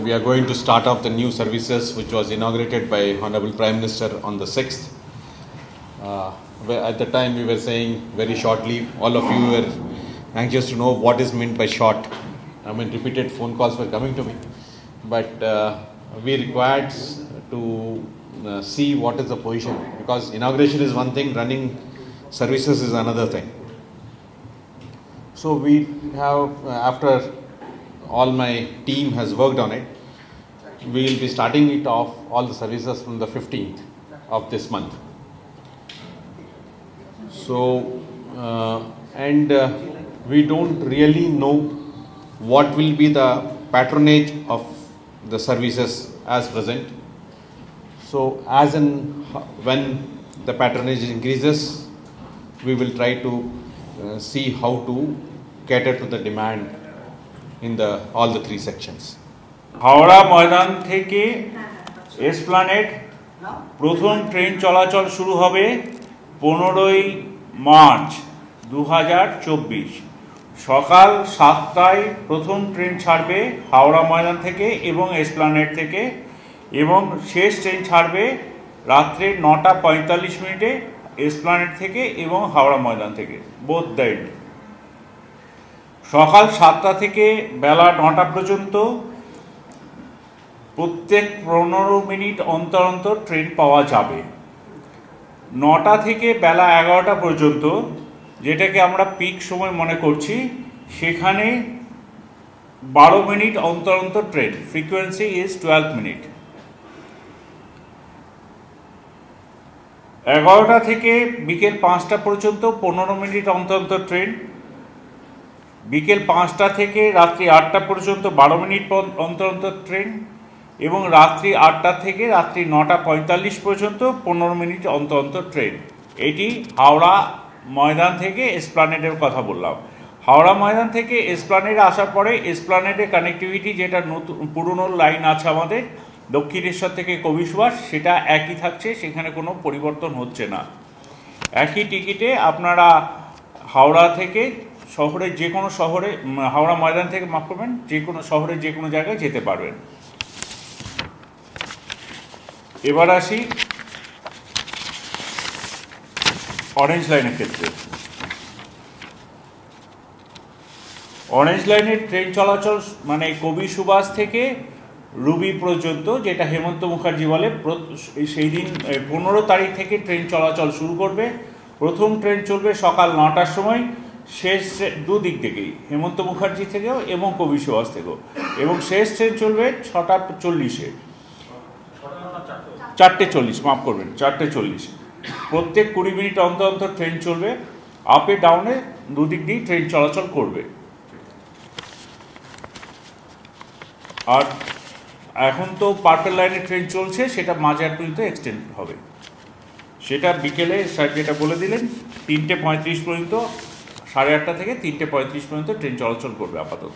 We are going to start off the new services which was inaugurated by Honorable Prime Minister on the 6th. At the time we were saying very shortly, all of you were anxious to know what is meant by short. I mean, repeated phone calls were coming to me. But we required to see what is the position, because inauguration is one thing, running services is another thing. So we have, after all my team has worked on it, we will be starting it off, all the services from the 15th of this month. So, we don't really know what will be the patronage of the services as present. So, as and when the patronage increases, we will try to see how to cater to the demand in all the three sections. Howrah Maidan থেকে Esplanade প্রথম train চলাচল শুরু হবে 15ই March 2024 সকাল 7টায় প্রথম train ছাড়বে হাওড়া ময়দান থেকে এবং এসপ্ল্যানেড থেকে, এবং শেষ ট্রেন ছাড়বে রাত্রে 9টা 45 মিনিটে এসপ্ল্যানেড থেকে এবং হাওড়া ময়দান থেকে, বোথ দ্য এন্ড। সকাল 7টা থেকে বেলা 9টা পর্যন্ত প্রত্যেক 15 মিনিট অন্তর অন্তর ট্রেন পাওয়া যাবে। 9টা থেকে বেলা 11টা পর্যন্ত, যেটাকে আমরা পিক সময় মনে করছি, সেখানে 12 মিনিট অন্তর অন্তর ট্রেন, ফ্রিকোয়েন্সি ইজ 12 মিনিট। 11টা থেকে বিকেল 5টা পর্যন্ত 15 মিনিট অন্তর অন্তর ট্রেন। বিকেল 5টা থেকে রাত্রি 8টা পর্যন্ত 12 মিনিট অন্তর অন্তর ট্রেন, এবং রাত্রি 8টা থেকে রাত্রি 9টা 45 পর্যন্ত 15 মিনিট অন্তর অন্তর ট্রেন। এটি হাওড়া ময়দান থেকে এসপ্ল্যানেডের কথা বললাম। হাওড়া ময়দান থেকে এসপ্ল্যানেডে আসার পরে এসপ্ল্যানেডের কানেক্টিভিটি, যেটা নতুন পুরনো লাইন আছে আমাদের দক্ষিণেশ্বর থেকে কবি সুভাষ, সেটা একই থাকছে, সেখানে কোনো পরিবর্তন হচ্ছে না। একই টিকিটে আপনারা হাওড়া থেকে শহরের যে কোনো শহরে, হাওড়া ময়দান থেকে মাফ করবেন, যে কোনো শহরের যে কোনো জায়গায় যেতে পারবেন। এবার আসি অরেঞ্জ লাইনের ক্ষেত্রে। অরেঞ্জ লাইনের ট্রেন চলাচল মানে কবি সুভাষ থেকে রুবি পর্যন্ত, যেটা হেমন্ত মুখার্জি বলে, সেই দিন 15 তারিখ থেকে ট্রেন চলাচল শুরু করবে। প্রথম ট্রেন চলবে সকাল 9টার সময়, শেষ দুদিক থেকেই, হেমন্ত মুখার্জি থেকেও এবং কবি সুভাষ থেকেও, এবং শেষ ট্রেন চলবে 6টা 40-এ, 4টে 40, মাফ করবেন, 4টে 40। প্রত্যেক 20 মিনিট অন্তর অন্তর ট্রেন চলবে, আপে ডাউনে দুদিক দিয়ে ট্রেন চলাচল করবে। আর এখন তো পার্পল লাইনের ট্রেন চলছে, সেটা মাঝরাত পর্যন্ত এক্সটেন্ড হবে। সেটা বিকেলে যেটা বলে দিলেন 3টে 35 পর্যন্ত, 8:30 থেকে 3টে 35 পর্যন্ত ট্রেন চলাচল করবে আপাতত।